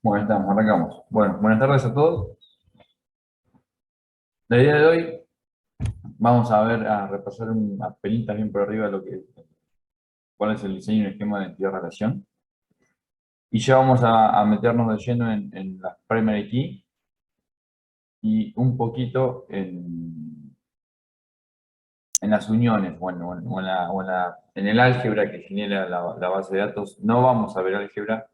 Bueno, estamos, arrancamos. Bueno, buenas tardes a todos. La idea de hoy, vamos a ver, a repasar unas pelitas bien por arriba cuál es el diseño y el esquema de entidad-relación. Y ya vamos a meternos de lleno en las primary key y un poquito en las uniones, bueno, en el álgebra que genera la base de datos. No vamos a ver álgebra,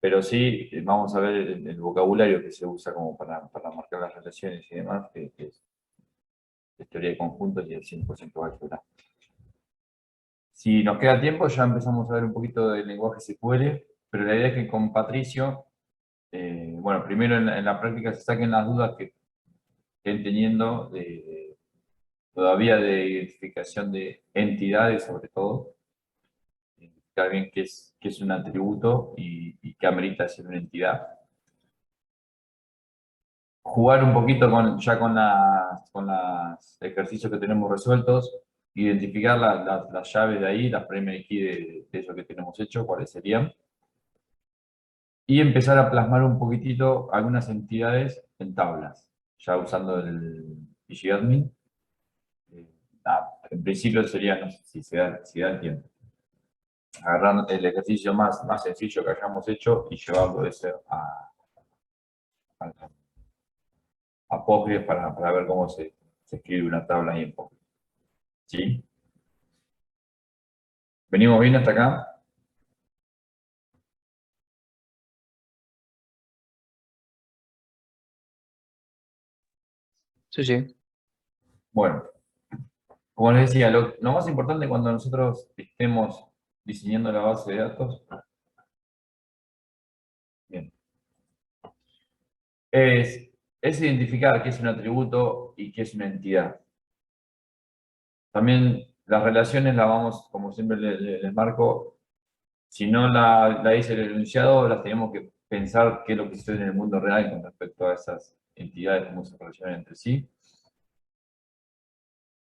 pero sí vamos a ver el vocabulario que se usa como para marcar las relaciones y demás, que es teoría de conjuntos y el 100% álgebra. Si nos queda tiempo, ya empezamos a ver un poquito del lenguaje SQL, pero la idea es que con Patricio, bueno, primero en la práctica se saquen las dudas que estén teniendo todavía de identificación de entidades, sobre todo, identificar bien qué es un atributo y qué amerita ser una entidad. Jugar un poquito ya con los ejercicios que tenemos resueltos, identificar las llaves de ahí, las primary key de eso que tenemos hecho, cuáles serían. Y empezar a plasmar un poquitito algunas entidades en tablas, ya usando el pgadmin. En principio sería, no sé si da el tiempo, agarrar el ejercicio más sencillo que hayamos hecho y llevarlo ese a, a Postgres para ver cómo se escribe una tabla ahí en Postgres. ¿Sí? ¿Venimos bien hasta acá? Sí, sí. Bueno, como les decía, lo más importante cuando nosotros estemos diseñando la base de datos, bien, es identificar qué es un atributo y qué es una entidad. También las relaciones las vamos, como siempre les marco, si no la dice el enunciado, las tenemos que pensar qué es lo que sucede en el mundo real con respecto a esas entidades, cómo se relacionan entre sí.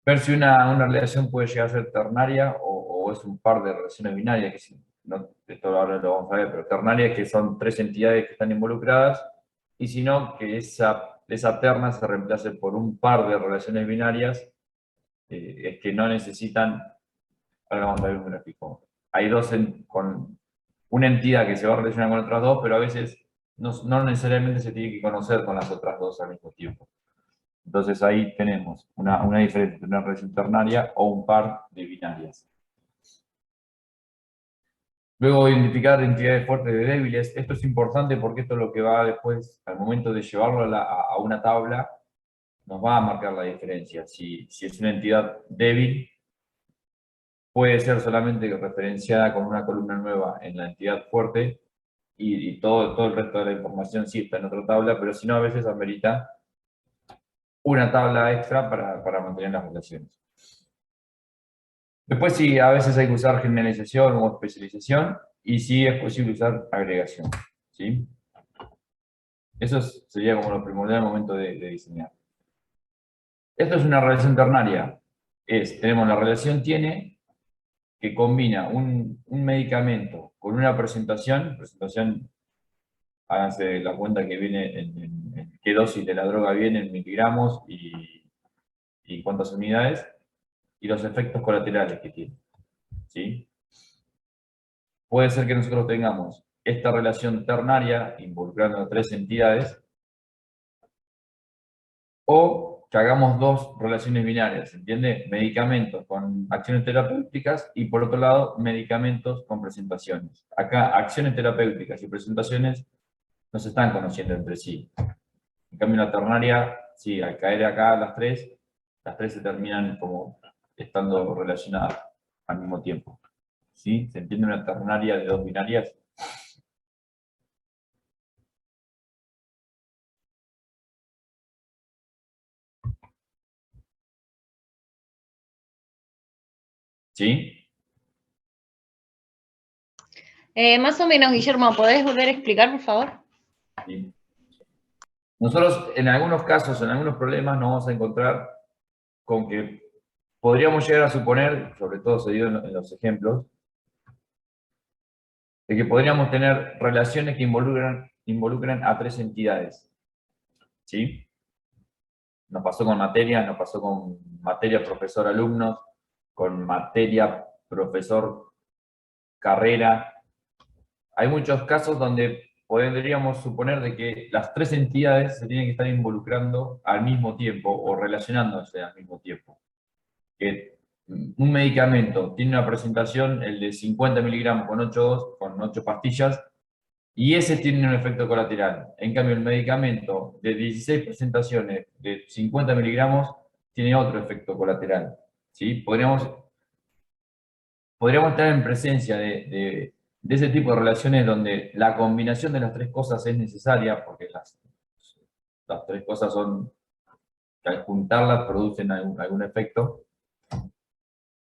Ver si una relación puede llegar a ser ternaria o es un par de relaciones binarias, que no, esto ahora lo vamos a ver, pero ternarias que son tres entidades que están involucradas, y si no, que esa terna se reemplace por un par de relaciones binarias, es que no necesitan. Ahora vamos a ver un gráfico. Hay con una entidad que se va a relacionar con otras dos, pero a veces no necesariamente se tiene que conocer con las otras dos al mismo tiempo. Entonces ahí tenemos una diferencia entre una relación ternaria o un par de binarias. Luego identificar entidades fuertes de débiles. Esto es importante porque esto es lo que va después, al momento de llevarlo a una tabla, nos va a marcar la diferencia. Si es una entidad débil, puede ser solamente referenciada con una columna nueva en la entidad fuerte y todo el resto de la información sí está en otra tabla, pero si no, a veces amerita una tabla extra para mantener las relaciones. Después sí, a veces hay que usar generalización o especialización y sí es posible usar agregación. ¿Sí? Eso sería como lo primordial al momento de diseñar. Esto es una relación ternaria. Tenemos la relación tiene que combina un medicamento con una presentación, háganse la cuenta que viene en qué dosis de la droga viene en miligramos y cuántas unidades, y los efectos colaterales que tiene. ¿Sí? Puede ser que nosotros tengamos esta relación ternaria involucrando a tres entidades, o que hagamos dos relaciones binarias, ¿entiende? Medicamentos con acciones terapéuticas y por otro lado, medicamentos con presentaciones. Acá, acciones terapéuticas y presentaciones no se están conociendo entre sí. En cambio, la ternaria, sí, al caer acá las tres se terminan como estando relacionadas al mismo tiempo. ¿Sí? ¿Se entiende una ternaria de dos binarias? ¿Sí? Más o menos, Guillermo, ¿podés volver a explicar, por favor? ¿Sí? Nosotros, en algunos casos, en algunos problemas, nos vamos a encontrar con que podríamos llegar a suponer, sobre todo se dio en los ejemplos, de que podríamos tener relaciones que involucran involucran a 3 entidades. ¿Sí? Nos pasó con materia, nos pasó con materia profesor-alumnos, con materia profesor-carrera. Hay muchos casos donde podríamos suponer de que las 3 entidades se tienen que estar involucrando al mismo tiempo o relacionándose al mismo tiempo. Que un medicamento tiene una presentación, el de 50 miligramos con 8 pastillas, y ese tiene un efecto colateral. En cambio, el medicamento de 16 presentaciones de 50 miligramos tiene otro efecto colateral. ¿Sí? Podríamos estar en presencia de ese tipo de relaciones donde la combinación de las 3 cosas es necesaria, porque las 3 cosas son que al juntarlas producen algún efecto,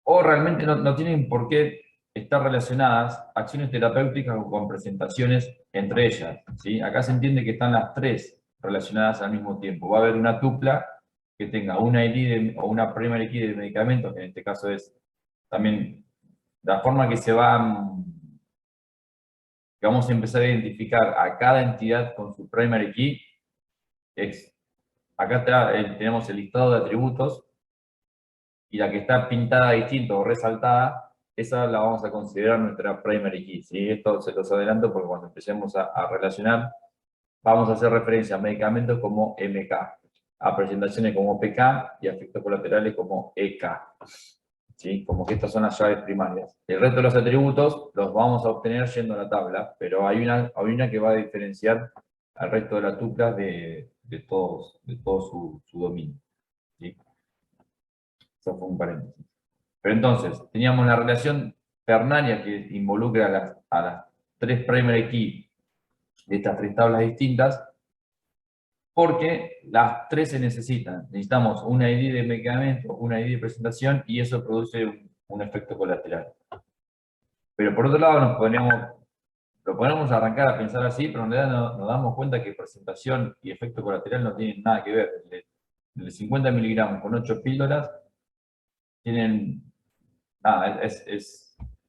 o realmente no tienen por qué estar relacionadas acciones terapéuticas o con presentaciones entre ellas. ¿Sí? Acá se entiende que están las 3 relacionadas al mismo tiempo. Va a haber una tupla que tenga una ID o una primary key de medicamentos, que en este caso es también la forma que que vamos a empezar a identificar a cada entidad con su primary key. Acá tenemos el listado de atributos, y la que está pintada distinto o resaltada, esa la vamos a considerar nuestra primary key. ¿Sí? Esto se los adelanto porque cuando empecemos a relacionar, vamos a hacer referencia a medicamentos como MK, a presentaciones como PK y a efectos colaterales como EK. ¿Sí? Como que estas son las llaves primarias. El resto de los atributos los vamos a obtener yendo a la tabla, pero hay una que va a diferenciar al resto de las tuplas de todo su dominio. ¿Sí? Eso fue un paréntesis. Pero entonces, teníamos la relación ternaria que involucra a las 3 primary key de estas 3 tablas distintas, porque las 3 se necesitan. Necesitamos una ID de medicamento, una ID de presentación, y eso produce un efecto colateral. Pero por otro lado, lo podemos arrancar a pensar así, pero en realidad nos damos cuenta que presentación y efecto colateral no tienen nada que ver. El de 50 miligramos con 8 píldoras tienen nada,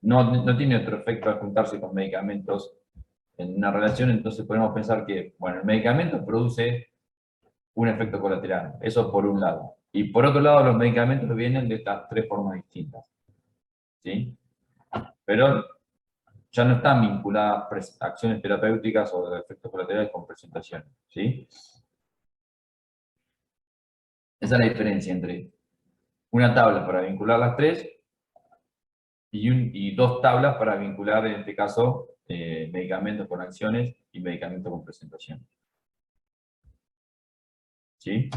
no tiene otro efecto al juntarse con medicamentos en una relación. Entonces podemos pensar que, bueno, el medicamento produce un efecto colateral, eso por un lado. Y por otro lado, los medicamentos vienen de estas 3 formas distintas. ¿Sí? Pero ya no están vinculadas acciones terapéuticas o efectos colaterales con presentaciones. ¿Sí? Esa es la diferencia entre una tabla para vincular las 3 y 2 tablas para vincular, en este caso, medicamentos con acciones y medicamentos con presentación. ¿Sí?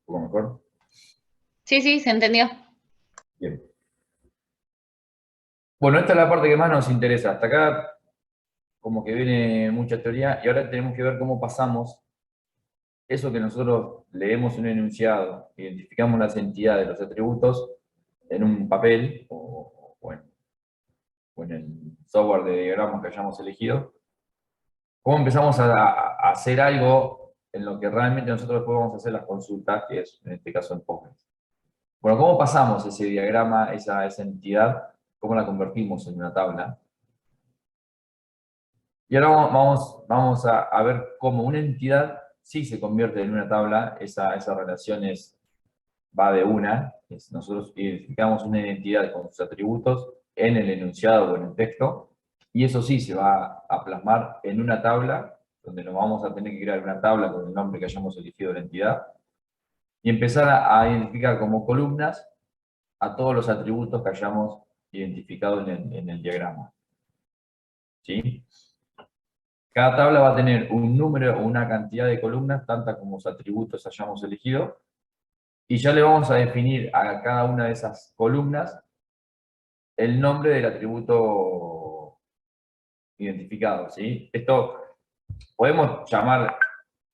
¿Un poco mejor? Sí, sí, se entendió. Bien. Bueno, esta es la parte que más nos interesa. Hasta acá, como que viene mucha teoría, y ahora tenemos que ver cómo pasamos eso que nosotros leemos en un enunciado, identificamos las entidades, los atributos, en un papel o en el software de diagramas que hayamos elegido. ¿Cómo empezamos a hacer algo en lo que realmente nosotros después vamos a hacer las consultas, que es en este caso en Postgres? Bueno, ¿cómo pasamos ese diagrama, esa entidad? ¿Cómo la convertimos en una tabla? Y ahora vamos a ver cómo una entidad sí se convierte en una tabla. Esa relación va de una. Nosotros identificamos una identidad con sus atributos en el enunciado o en el texto, y eso sí se va a plasmar en una tabla, donde nos vamos a tener que crear una tabla con el nombre que hayamos elegido de la entidad, y empezar a identificar como columnas a todos los atributos que hayamos identificado en el diagrama. ¿Sí? Cada tabla va a tener un número o una cantidad de columnas, tantas como los atributos hayamos elegido, y ya le vamos a definir a cada una de esas columnas el nombre del atributo identificado. ¿Sí? Esto podemos llamar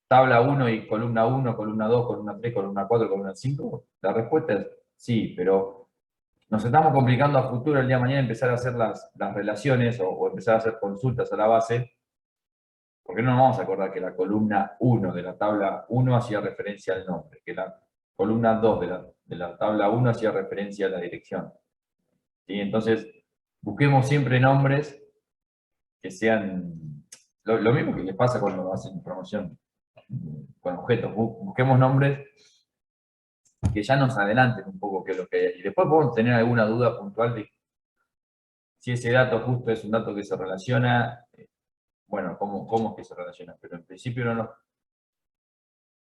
tabla 1 y columna 1, columna 2, columna 3, columna 4, columna 5. La respuesta es sí, pero nos estamos complicando a futuro, el día de mañana, empezar a hacer las relaciones o empezar a hacer consultas a la base, porque no nos vamos a acordar que la columna 1 de la tabla 1 hacía referencia al nombre, que la columna 2 de la tabla 1 hacía referencia a la dirección. ¿Sí? Entonces, busquemos siempre nombres que sean lo mismo que les pasa cuando hacen promoción con objetos. Busquemos nombres que ya nos adelanten un poco qué es lo que hay. Y después podemos tener alguna duda puntual de si ese dato justo es un dato que se relaciona, bueno, cómo es que se relaciona. Pero en principio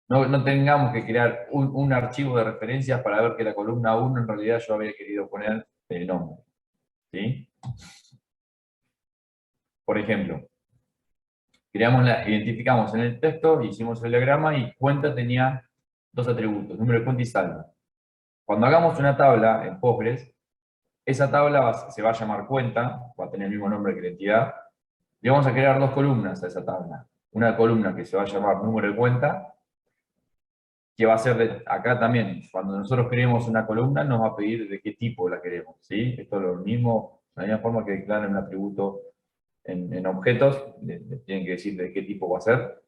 no tengamos que crear un archivo de referencias para ver que la columna 1 en realidad yo había querido poner el nombre. ¿Sí? Por ejemplo, identificamos en el texto, hicimos el diagrama y cuenta tenía dos atributos, número de cuenta y saldo. Cuando hagamos una tabla en Postgres, esa tabla se va a llamar cuenta, va a tener el mismo nombre que la entidad, y vamos a crear dos columnas a esa tabla. Una columna que se va a llamar número de cuenta, que va a ser acá también, cuando nosotros creemos una columna, nos va a pedir de qué tipo la queremos. ¿Sí? Esto es lo mismo, de la misma forma que declaran un atributo en objetos, tienen que decir de qué tipo va a ser.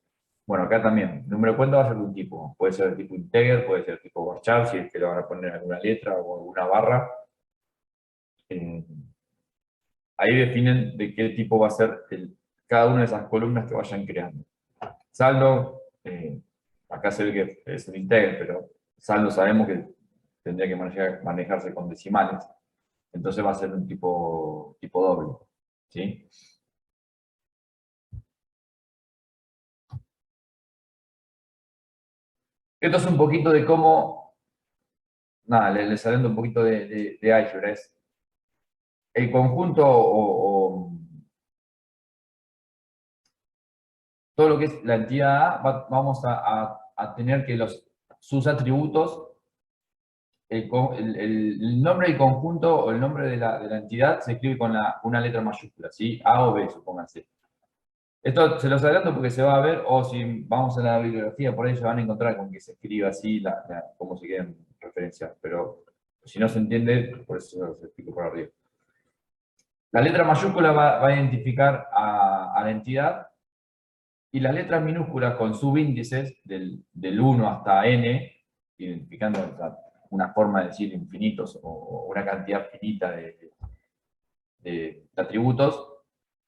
Bueno, acá también, el número de cuenta va a ser de un tipo. Puede ser de tipo integer, puede ser de tipo varchar, si es que le van a poner alguna letra o alguna barra. Ahí definen de qué tipo va a ser cada una de esas columnas que vayan creando. Saldo, acá se ve que es un integer, pero saldo sabemos que tendría que manejarse con decimales. Entonces va a ser un tipo doble. ¿Sí? Esto es un poquito de cómo, nada, les adelanto un poquito de Azure. Es el conjunto o todo lo que es la entidad A, vamos a tener que sus atributos, el nombre del conjunto o el nombre de la entidad se escribe con una letra mayúscula, ¿sí? A o B, supónganse. Esto se los adelanto porque se va a ver, o si vamos a la bibliografía, por ahí se van a encontrar con que se escriba así, cómo se quieren referenciar. Pero si no se entiende, por eso se los explico por arriba. La letra mayúscula va a identificar a la entidad, y las letras minúsculas con subíndices del 1 hasta n, identificando una forma de decir infinitos o una cantidad finita de atributos,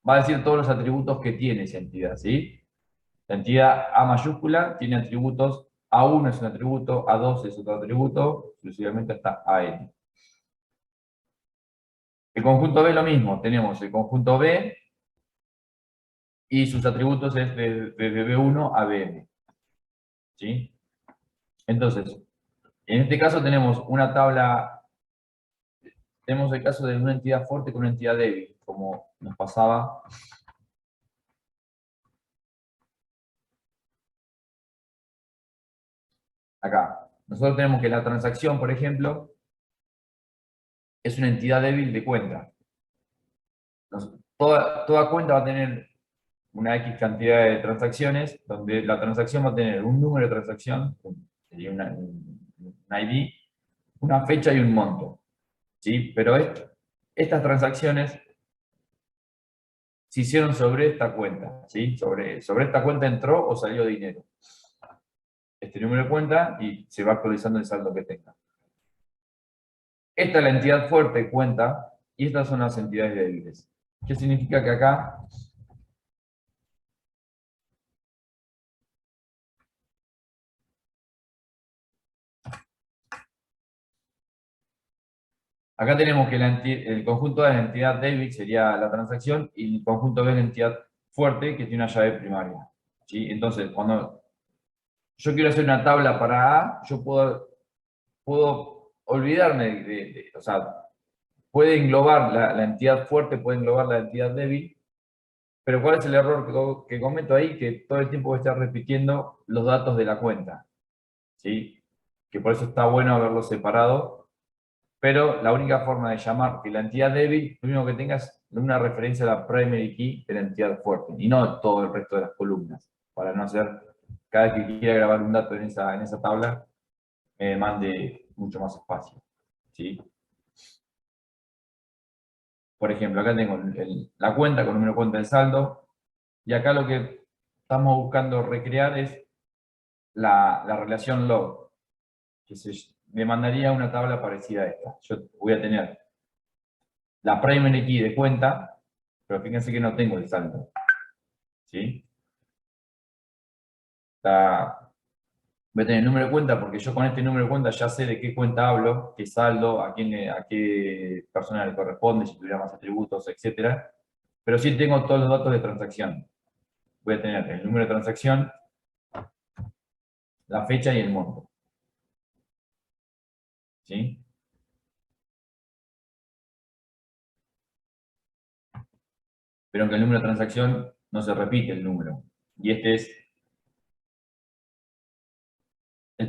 va a decir todos los atributos que tiene esa entidad, ¿sí? La entidad A mayúscula tiene atributos, A1 es un atributo, A2 es otro atributo, sucesivamente hasta AN. El conjunto B lo mismo, tenemos el conjunto B y sus atributos es desde B1 a Bn. ¿Sí? Entonces, en este caso tenemos una tabla, tenemos el caso de una entidad fuerte con una entidad débil, como nos pasaba acá. Nosotros tenemos que la transacción, por ejemplo, es una entidad débil de cuenta. Toda cuenta va a tener una X cantidad de transacciones, donde la transacción va a tener un número de transacción, sería un ID, una fecha y un monto. ¿Sí? Pero estas transacciones se hicieron sobre esta cuenta. ¿Sí? Sobre esta cuenta entró o salió dinero. Este número de cuenta y se va actualizando el saldo que tenga. Esta es la entidad fuerte, cuenta, y estas son las entidades débiles. ¿Qué significa que acá tenemos que el conjunto A es la entidad débil, sería la transacción, y el conjunto B es la entidad fuerte, que tiene una llave primaria. ¿Sí? Entonces, cuando yo quiero hacer una tabla para A, yo puedo olvidarme o sea, puede englobar la entidad fuerte, puede englobar la entidad débil, pero ¿cuál es el error que cometo ahí? Que todo el tiempo voy a estar repitiendo los datos de la cuenta. ¿Sí? Que por eso está bueno haberlos separado, pero la única forma de llamar que la entidad débil, lo único que tengas es una referencia a la primary key de la entidad fuerte, y no todo el resto de las columnas, para no hacer, cada vez que quiera grabar un dato en esa tabla, me demande mucho más espacio. ¿Sí? Por ejemplo, acá tengo la cuenta con número de cuenta de saldo, y acá lo que estamos buscando recrear es la relación log, que me mandaría una tabla parecida a esta. Yo voy a tener la primary key de cuenta, pero fíjense que no tengo el saldo. ¿Sí? Voy a tener el número de cuenta porque yo con este número de cuenta ya sé de qué cuenta hablo, qué saldo, a qué persona le corresponde, si tuviera más atributos, etc. Pero sí tengo todos los datos de transacción. Voy a tener el número de transacción, la fecha y el monto. ¿Sí? Pero que el número de transacción no se repite el número. Y esto es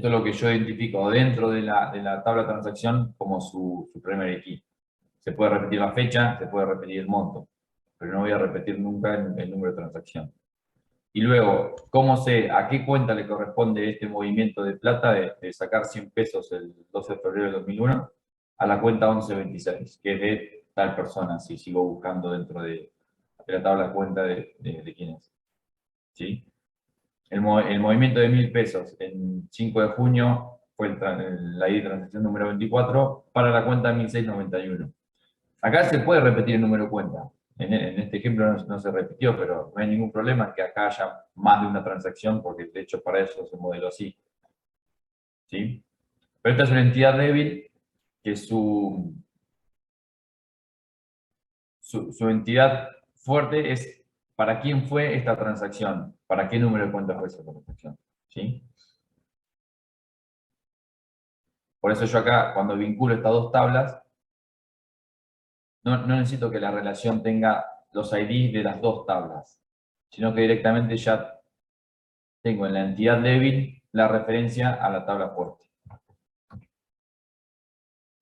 lo que yo identifico dentro de la tabla de transacción como su primary key. Se puede repetir la fecha, se puede repetir el monto, pero no voy a repetir nunca el número de transacción. Y luego, ¿cómo sé a qué cuenta le corresponde este movimiento de plata de sacar 100 pesos el 12 de febrero de 2001? A la cuenta 1126, que es de tal persona, si sigo buscando dentro de la tabla de cuenta de quién es. ¿Sí? El movimiento de 1000 pesos en 5 de junio fue la ID de transacción número 24 para la cuenta 1691. Acá se puede repetir el número de cuenta. En este ejemplo no se repitió, pero no hay ningún problema que acá haya más de una transacción, porque de hecho para eso se modeló así. ¿Sí? Pero esta es una entidad débil que su entidad fuerte es para quién fue esta transacción, para qué número de cuenta fue esa transacción. ¿Sí? Por eso yo acá, cuando vinculo estas dos tablas, no necesito que la relación tenga los IDs de las dos tablas, sino que directamente ya tengo en la entidad débil la referencia a la tabla fuerte.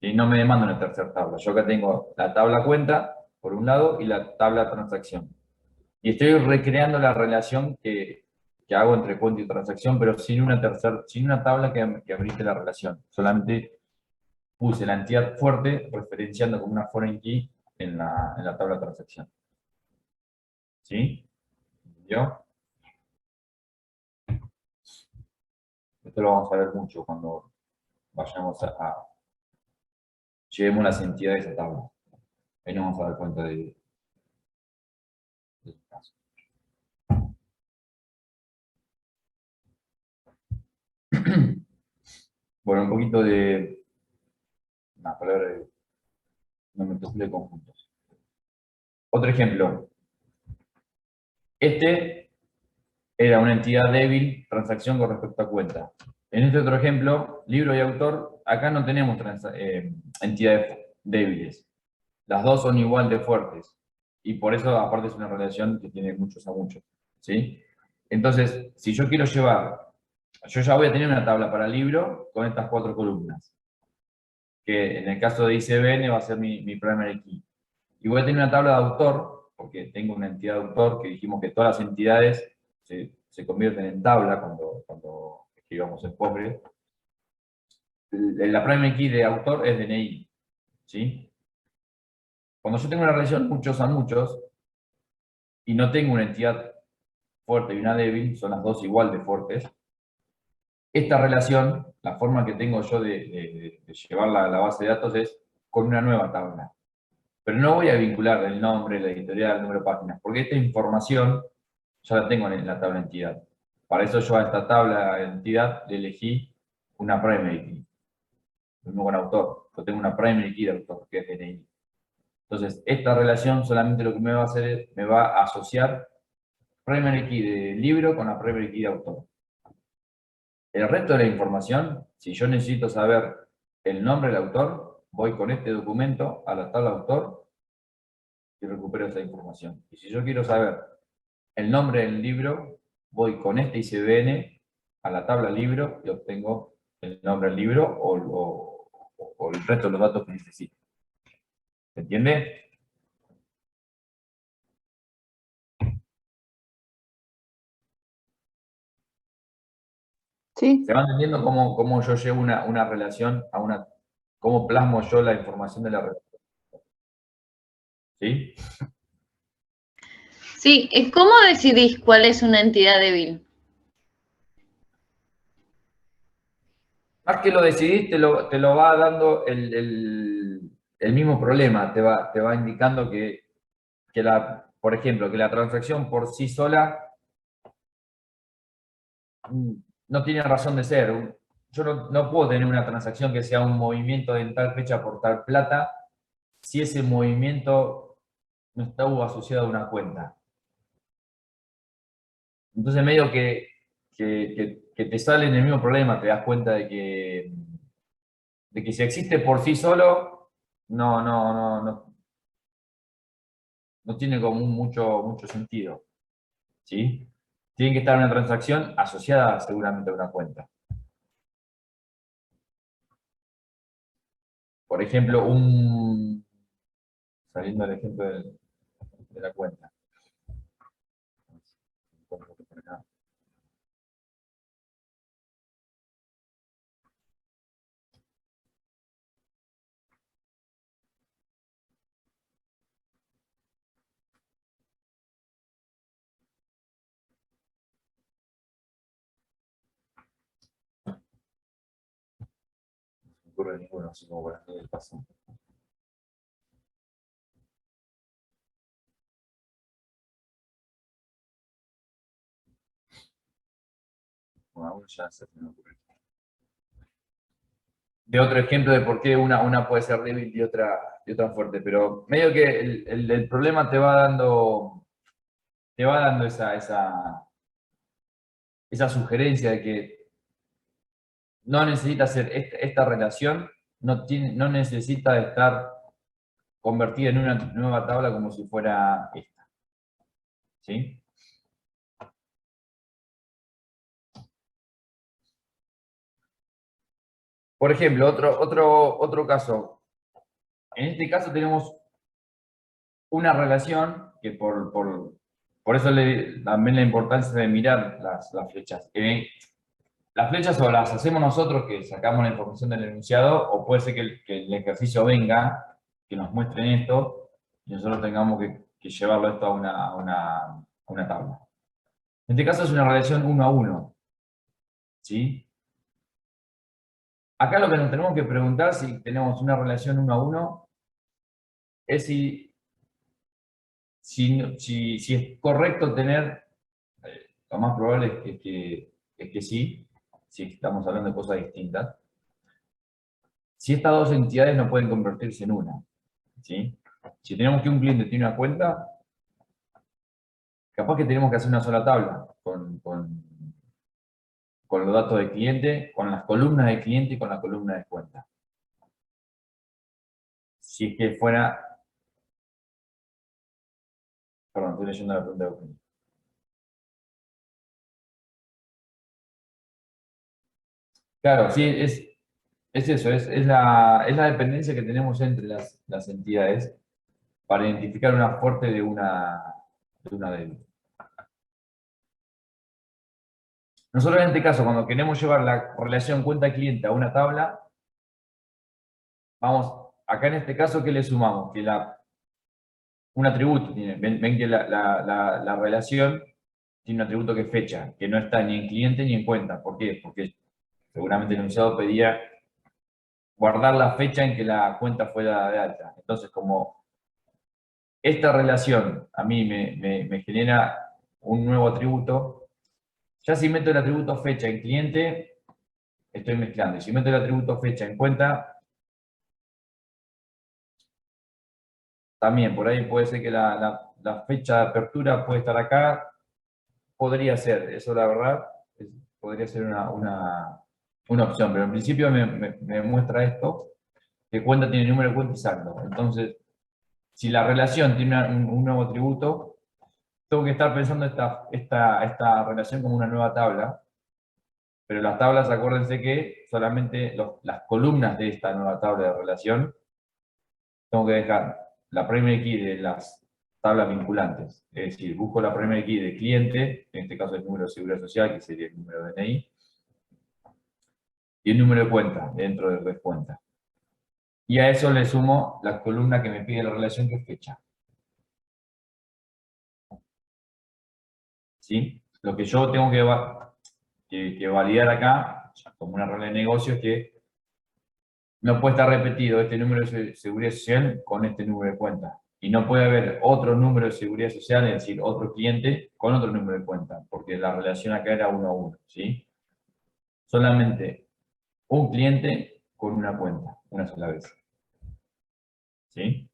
Y no me demanda una tercera tabla. Yo acá tengo la tabla cuenta, por un lado, y la tabla transacción. Y estoy recreando la relación que hago entre cuenta y transacción, pero sin una tabla que habilite la relación. Solamente puse la entidad fuerte referenciando como una foreign key en la tabla transacción. ¿Sí? ¿Yo? Esto lo vamos a ver mucho cuando vayamos llevemos las entidades a tabla. Ahí nos vamos a dar cuenta de este caso. Bueno, un poquito de una palabra de nomenclatura de conjuntos. Otro ejemplo. Este era una entidad débil, transacción con respecto a cuenta. En este otro ejemplo, libro y autor, acá no tenemos entidades débiles. Las dos son igual de fuertes. Y por eso, aparte, es una relación que tiene muchos a muchos. ¿Sí? Entonces, si yo quiero llevar, yo ya voy a tener una tabla para libro con estas 4 columnas, que en el caso de ICBN va a ser mi primary key. Y voy a tener una tabla de autor, porque tengo una entidad de autor que dijimos que todas las entidades se convierten en tabla cuando escribamos el POSGRE. La primary key de autor es DNI. ¿Sí? Cuando yo tengo una relación muchos a muchos, y no tengo una entidad fuerte y una débil, son las dos igual de fuertes, esta relación, la forma que tengo yo de llevarla a la base de datos es con una nueva tabla. Pero no voy a vincular el nombre, la editorial, el número de páginas, porque esta información ya la tengo en la tabla entidad. Para eso yo a esta tabla entidad le elegí una primary key. Lo mismo con autor. Yo tengo una primary key de autor, que es DNI. Entonces, esta relación solamente lo que me va a hacer es, me va a asociar primary key de libro con la primary key de autor. El resto de la información, si yo necesito saber el nombre del autor, voy con este documento a la tabla autor y recupero esa información. Y si yo quiero saber el nombre del libro, voy con este ICBN a la tabla libro y obtengo el nombre del libro o el resto de los datos que necesito. ¿Se entiende? Sí. ¿Se va entendiendo cómo yo llevo una relación a una... cómo plasmo yo la información de la relación? ¿Sí? Sí, ¿cómo decidís cuál es una entidad débil? Más que lo decidís, te lo va dando el el mismo problema, te va indicando que por ejemplo, que la transacción por sí sola no tiene razón de ser. Yo no puedo tener una transacción que sea un movimiento en tal fecha por tal plata si ese movimiento no está asociado a una cuenta. Entonces medio que te sale en el mismo problema, te das cuenta de que si existe por sí solo, no tiene como mucho sentido. ¿Sí? Tiene que estar una transacción asociada seguramente a una cuenta. Por ejemplo, saliendo del ejemplo de la cuenta. No se me ocurre ninguno, así como para hacer el paso. Bueno, aún ya se me ocurre. De otro ejemplo de por qué una puede ser débil y otra fuerte, pero medio que el problema te va dando esa sugerencia de que no necesita ser esta relación, no necesita de estar convertida en una nueva tabla como si fuera esta. ¿Sí? Por ejemplo, otro caso. En este caso tenemos una relación que por eso también la importancia de mirar las flechas. Las flechas o las hacemos nosotros, que sacamos la información del enunciado, o puede ser que el ejercicio venga, que nos muestren esto, y nosotros tengamos que llevarlo esto a una tabla. En este caso es una relación 1 a 1. ¿Sí? Acá lo que nos tenemos que preguntar si tenemos una relación 1 a 1 es si es correcto tener, lo más probable es que sí, si estamos hablando de cosas distintas, si estas dos entidades no pueden convertirse en una. ¿Sí? Si tenemos que un cliente tiene una cuenta, capaz que tenemos que hacer una sola tabla con los datos del cliente, con las columnas del cliente y con la columna de cuenta. Si es que fuera... Perdón, estoy leyendo la pregunta de Eugenio. Claro, sí, es eso, es la dependencia que tenemos entre las entidades para identificar una fuerte de una débil. Nosotros en este caso, cuando queremos llevar la relación cuenta-cliente a una tabla, vamos, acá en este caso, ¿qué le sumamos? Que un atributo tiene. Ven que la relación tiene un atributo que es fecha, que no está ni en cliente ni en cuenta. ¿Por qué? Porque seguramente el enunciado pedía guardar la fecha en que la cuenta fue dada de alta. Entonces, como esta relación a mí me genera un nuevo atributo, ya si meto el atributo fecha en cliente, estoy mezclando. Y si meto el atributo fecha en cuenta, también por ahí puede ser que la fecha de apertura puede estar acá, podría ser, eso la verdad, podría ser una opción, pero en principio me muestra esto, que cuenta tiene número de cuenta y saldo. Entonces, si la relación tiene un nuevo atributo, tengo que estar pensando esta relación como una nueva tabla, pero las tablas, acuérdense que solamente las columnas de esta nueva tabla de relación, tengo que dejar la primary key de las tablas vinculantes. Es decir, busco la primary key de cliente, en este caso el número de seguridad social, que sería el número de DNI, y el número de cuenta dentro de red cuenta. Y a eso le sumo la columna que me pide la relación, que es fecha. ¿Sí? Lo que yo tengo que validar acá, como una regla de negocio, es que no puede estar repetido este número de seguridad social con este número de cuenta. Y no puede haber otro número de seguridad social, es decir, otro cliente con otro número de cuenta, porque la relación acá era 1 a 1, ¿sí? Solamente un cliente con una cuenta, una sola vez. ¿Sí?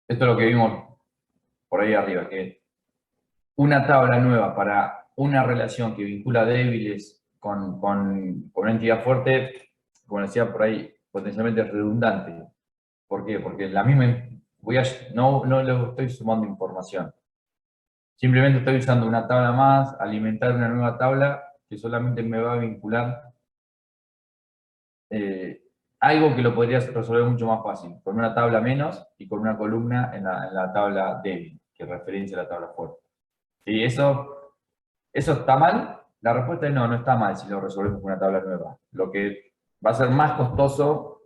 Esto es lo que vimos por ahí arriba, que una tabla nueva para una relación que vincula débiles con una entidad fuerte, como decía por ahí, potencialmente es redundante. ¿Por qué? Porque la misma, no le estoy sumando información. Simplemente estoy usando una tabla más, alimentar una nueva tabla que solamente me va a vincular algo que lo podría resolver mucho más fácil, con una tabla menos y con una columna en la tabla débil, que referencia a la tabla fuerte. ¿Sí? ¿Eso está mal? La respuesta es no, no está mal si lo resolvemos con una tabla nueva. Lo que va a ser más costoso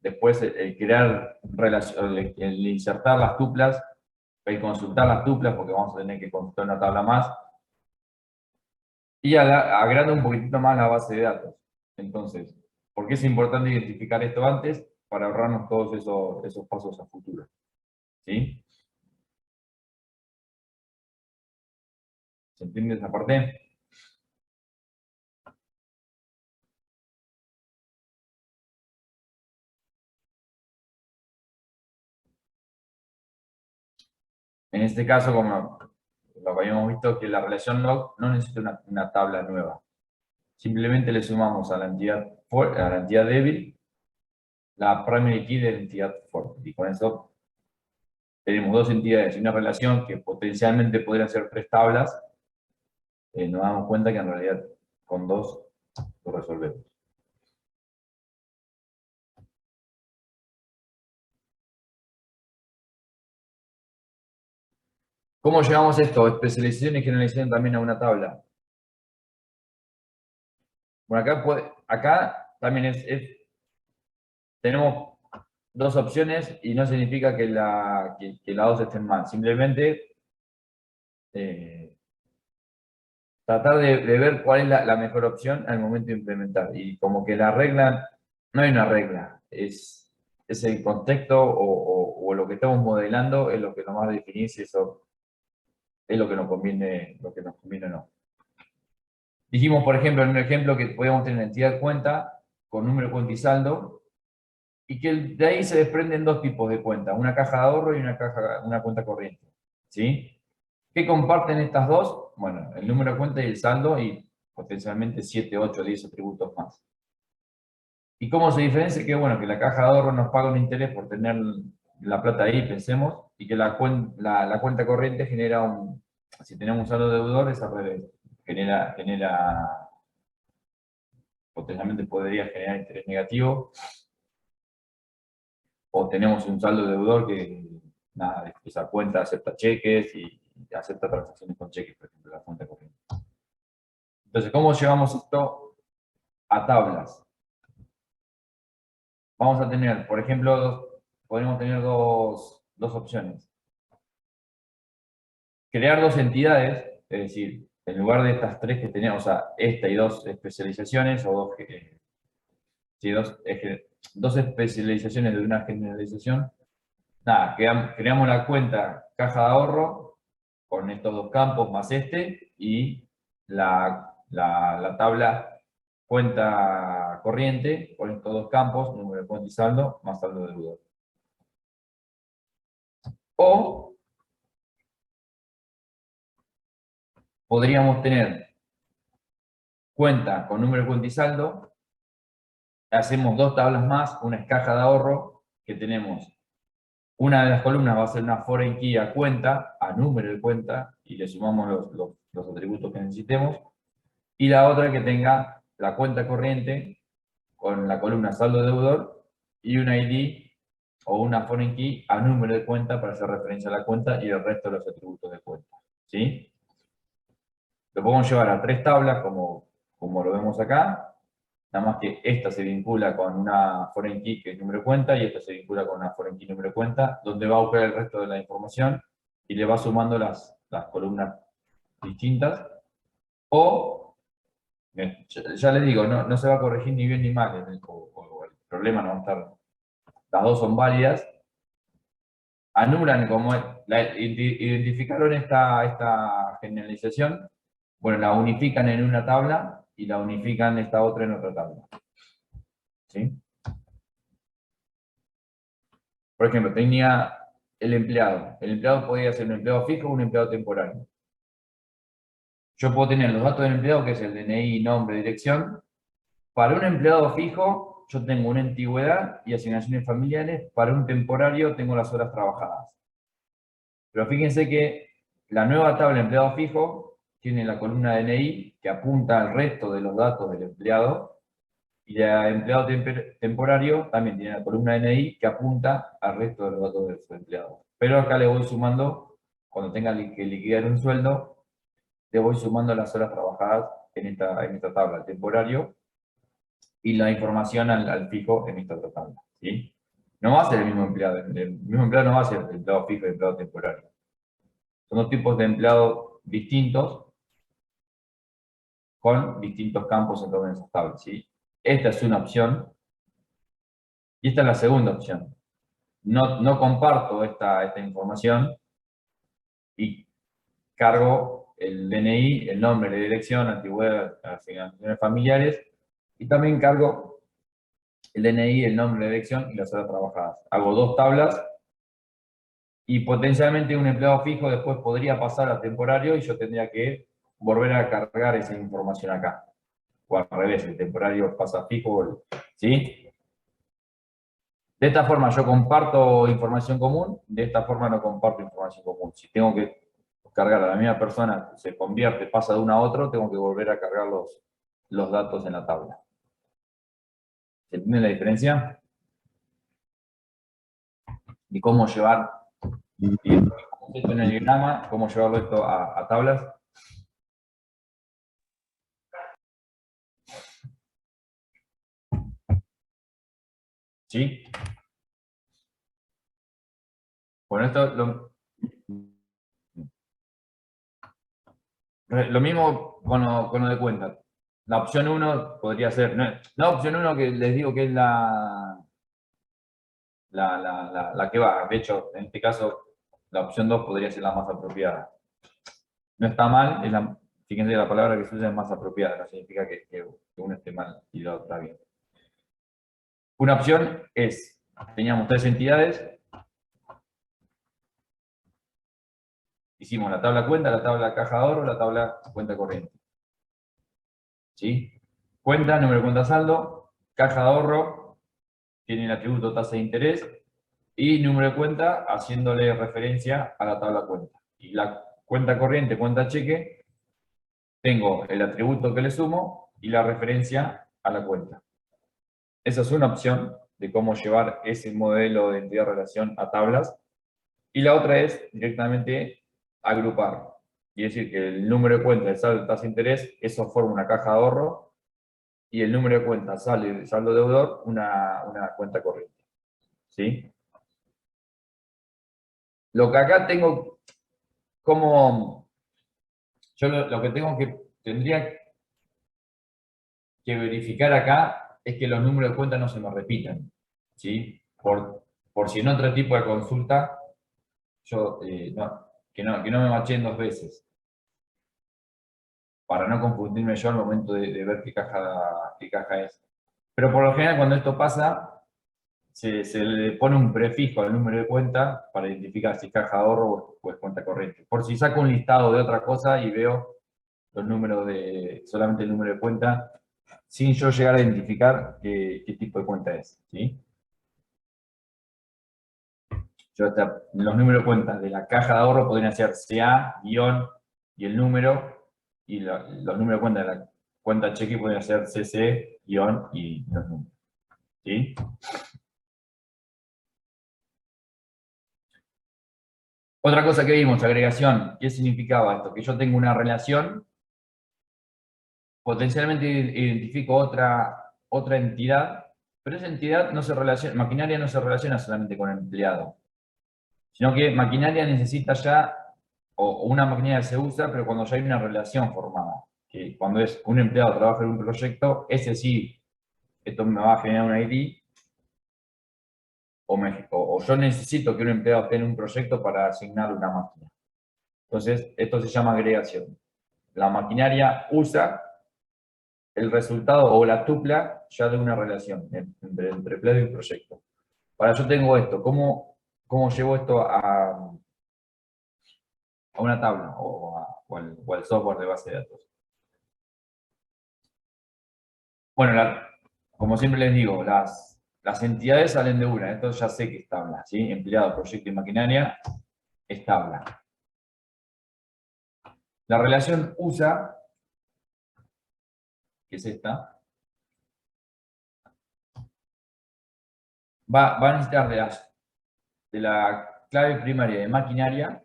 después el crear el insertar las tuplas, el consultar las tuplas, porque vamos a tener que consultar una tabla más, y agranda un poquitito más la base de datos. Entonces, ¿por qué es importante identificar esto antes? Para ahorrarnos todos esos pasos a futuro. ¿Sí? ¿Se entiende esa parte? En este caso, como lo que habíamos visto, que la relación log no necesita una tabla nueva. Simplemente le sumamos a la entidad débil la primary key de la entidad fuerte. Y con eso tenemos dos entidades y una relación que potencialmente podrían ser tres tablas. Nos damos cuenta que en realidad con dos lo resolvemos. ¿Cómo llevamos esto? Especialización y generalización también a una tabla. Bueno, acá también tenemos dos opciones y no significa que las dos estén mal. Simplemente tratar de ver cuál es la mejor opción al momento de implementar. Y como que la regla, no hay una regla, es el contexto o lo que estamos modelando es lo que nos va a definir si eso es lo que nos conviene o no. Dijimos, por ejemplo, en un ejemplo que podemos tener entidad cuenta con número cuenta y saldo, y que de ahí se desprenden dos tipos de cuentas, una caja de ahorro y una cuenta corriente. ¿Sí? ¿Qué comparten estas dos? Bueno, el número de cuenta y el saldo y potencialmente 7, 8, 10 atributos más. ¿Y cómo se diferencia? Que bueno, que la caja de ahorro nos paga un interés por tener la plata ahí, pensemos, y que la cuenta corriente genera si tenemos un saldo deudor, es al revés. Potencialmente podría generar interés negativo, o tenemos un saldo deudor que, nada, esa cuenta acepta cheques y acepta transacciones con cheques, por ejemplo, la cuenta corriente. Entonces, ¿cómo llevamos esto a tablas? Vamos a tener, por ejemplo, podemos tener dos opciones. Crear dos entidades, es decir, en lugar de estas tres que tenemos, o sea, esta y dos especializaciones, o dos especializaciones de una generalización, nada, creamos la cuenta caja de ahorro con estos dos campos más y la tabla cuenta corriente con estos dos campos, número de cuenta y saldo, más saldo de deudor. O podríamos tener cuenta con número de cuenta y saldo, hacemos dos tablas más, una es caja de ahorro, que tenemos una de las columnas va a ser una foreign key a cuenta, a número de cuenta, y le sumamos los atributos que necesitemos, y la otra que tenga la cuenta corriente con la columna saldo deudor y un ID o una foreign key a número de cuenta para hacer referencia a la cuenta y el resto de los atributos de cuenta. ¿Sí? Lo podemos llevar a tres tablas como lo vemos acá, nada más que esta se vincula con una foreign key que es número de cuenta y esta se vincula con una foreign key número de cuenta, donde va a buscar el resto de la información y le va sumando las columnas distintas. O, ya les digo, no se va a corregir ni bien ni mal, o el problema no va a estar, las dos son válidas. Anulan como identificaron esta generalización, bueno, la unifican en una tabla y la unifican esta otra en otra tabla. ¿Sí? Por ejemplo, tenía el empleado. El empleado podía ser un empleado fijo o un empleado temporario. Yo puedo tener los datos del empleado, que es el DNI, nombre, dirección. Para un empleado fijo, yo tengo una antigüedad y asignaciones familiares. Para un temporario, tengo las horas trabajadas. Pero fíjense que la nueva tabla de empleado fijo tiene la columna DNI que apunta al resto de los datos del empleado, y la empleado temporario también tiene la columna DNI que apunta al resto de los datos de su empleado. Pero acá le voy sumando, cuando tenga que liquidar un sueldo, le voy sumando las horas trabajadas en esta tabla, el temporario, y la información al fijo en esta otra tabla. ¿Sí? No va a ser el mismo empleado. El mismo empleado no va a ser el empleado fijo y el empleado temporario. Son dos tipos de empleados distintos con distintos campos en todas esas tablas. ¿Sí? Esta es una opción y esta es la segunda opción. No comparto esta información y cargo el DNI, el nombre, la dirección, antigüedad, asignaciones familiares, y también cargo el DNI, el nombre, la dirección y las horas trabajadas. Hago dos tablas y potencialmente un empleado fijo después podría pasar a temporario y yo tendría que volver a cargar esa información acá. O al revés, el temporario pasa a fijo, ¿sí? De esta forma yo comparto información común, de esta forma no comparto información común. Si tengo que cargar a la misma persona, se convierte, pasa de uno a otro, tengo que volver a cargar los datos en la tabla. ¿Se entiende la diferencia? Y cómo llevar esto en el diagrama, cómo llevarlo esto a tablas. ¿Sí? Bueno, esto lo mismo con lo de cuenta. La opción 1 podría ser, no, la opción 1 que les digo que es la que va. De hecho, en este caso, la opción 2 podría ser la más apropiada. No está mal, fíjense, la palabra que se usa es más apropiada, no significa que uno esté mal y la otra bien. Una opción es, teníamos tres entidades, hicimos la tabla cuenta, la tabla caja de ahorro, la tabla cuenta corriente. ¿Sí? Cuenta, número de cuenta saldo, caja de ahorro, tiene el atributo tasa de interés, y número de cuenta haciéndole referencia a la tabla cuenta. Y la cuenta corriente, cuenta cheque, tengo el atributo que le sumo y la referencia a la cuenta. Esa es una opción de cómo llevar ese modelo de entidad-relación a tablas. Y la otra es directamente agrupar. Y decir que el número de cuenta, el saldo de tasa de interés, eso forma una caja de ahorro, y el número de cuenta, saldo deudor, una cuenta corriente. ¿Sí? Lo que acá tengo como... Yo lo que tendría que verificar acá es que los números de cuenta no se me repitan. ¿Sí? Por si en otro tipo de consulta, yo, que no me macheen dos veces. Para no confundirme yo al momento de ver qué caja es. Pero por lo general cuando esto pasa, se le pone un prefijo al número de cuenta para identificar si es caja de ahorro o es cuenta corriente. Por si saco un listado de otra cosa y veo los números solamente el número de cuenta, sin yo llegar a identificar qué tipo de cuenta es. ¿Sí? Los números de cuenta de la caja de ahorro podrían ser CA, guión y el número, y los números de cuenta de la cuenta cheque podrían ser CC, guión y los números. ¿Sí? Otra cosa que vimos, agregación. ¿Qué significaba esto? Que yo tengo una relación, potencialmente identifico otra otra entidad, pero esa entidad no se relaciona, maquinaria no se relaciona solamente con el empleado, sino que maquinaria necesita ya, o una maquinaria se usa, pero cuando ya hay una relación formada, que cuando es un empleado trabaja en un proyecto, ese sí, esto me va a generar un ID, o yo necesito que un empleado esté en un proyecto para asignarle una máquina. Entonces, esto se llama agregación. La maquinaria usa el resultado o la tupla ya de una relación entre empleado y proyecto. Ahora yo tengo esto, ¿cómo llevo esto a una tabla o al software de base de datos? Bueno, como siempre les digo, las entidades salen de una, esto ya sé que es tabla, ¿sí? Empleado, proyecto y maquinaria es tabla. La relación USA, que es esta, va a necesitar de la clave primaria de maquinaria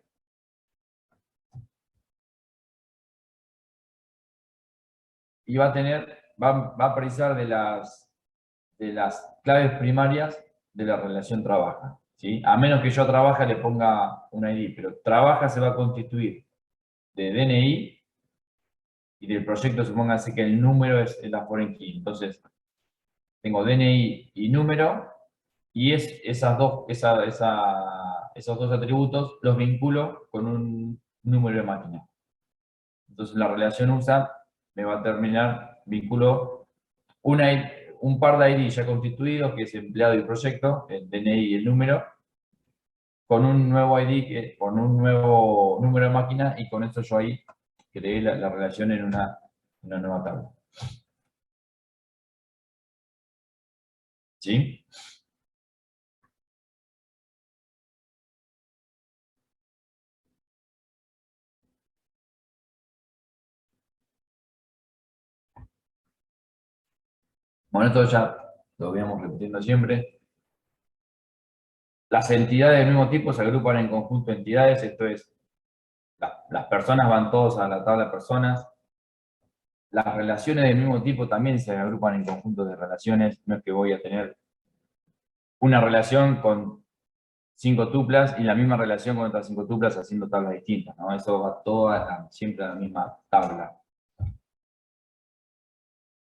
y va a precisar de las claves primarias de la relación trabaja, ¿sí? A menos que yo trabaja le ponga un ID, pero trabaja se va a constituir de DNI y del proyecto supóngase que el número es la foreign key. Entonces, tengo DNI y número, y esos dos atributos los vinculo con un número de máquina. Entonces, la relación USA me va a terminar, vinculo un par de ID ya constituidos, que es empleado y proyecto, el DNI y el número, con un nuevo ID, con un nuevo número de máquina, y con eso yo ahí creé la relación en una nueva tabla. ¿Sí? Bueno, esto ya lo veníamos repitiendo siempre. Las entidades del mismo tipo se agrupan en conjunto de entidades, esto es, las personas van todos a la tabla de personas. Las relaciones del mismo tipo también se agrupan en conjuntos de relaciones, no es que voy a tener una relación con 5 tuplas y la misma relación con otras 5 tuplas haciendo tablas distintas, ¿no? Eso va siempre a la misma tabla.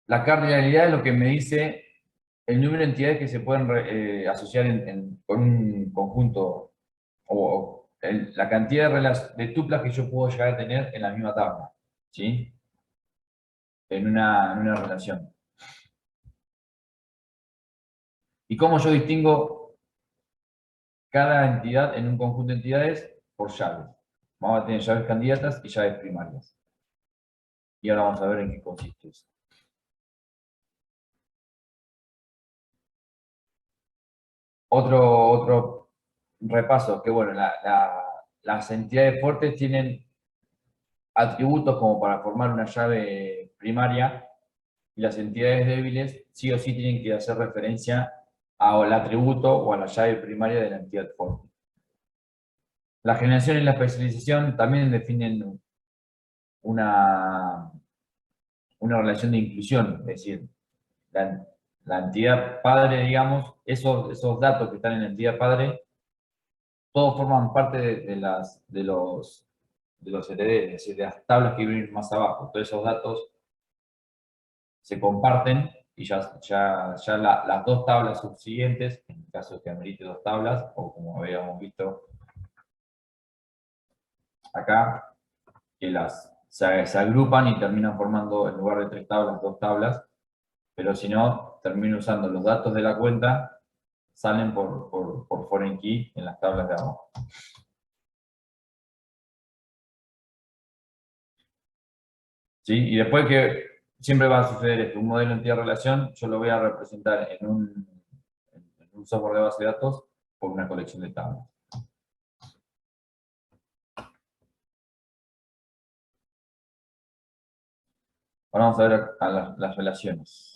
La cardinalidad es lo que me dice el número de entidades que se pueden asociar con un conjunto, o la cantidad de tuplas que yo puedo llegar a tener en la misma tabla, ¿sí? En una relación. ¿Y cómo yo distingo cada entidad en un conjunto de entidades? Por llaves. Vamos a tener llaves candidatas y llaves primarias. Y ahora vamos a ver en qué consiste eso. Otro repaso, que bueno, las entidades fuertes tienen atributos como para formar una llave primaria, y las entidades débiles sí o sí tienen que hacer referencia al atributo o a la llave primaria de la entidad fuerte. La generación y la especialización también definen una relación de inclusión, es decir, la entidad padre, digamos, esos datos que están en la entidad padre, todos forman parte de los herederos, es decir, de las tablas que vienen más abajo. Todos esos datos se comparten y ya las dos tablas subsiguientes, en el caso que amerite dos tablas, o como habíamos visto acá, que se agrupan y terminan formando, en lugar de 3 tablas, 2 tablas, pero si no, termino usando los datos de la cuenta, salen por foreign key en las tablas de abajo. ¿Sí? Y después que siempre va a suceder esto, un modelo entidad-relación, yo lo voy a representar en un software de base de datos por una colección de tablas. Ahora vamos a ver las relaciones.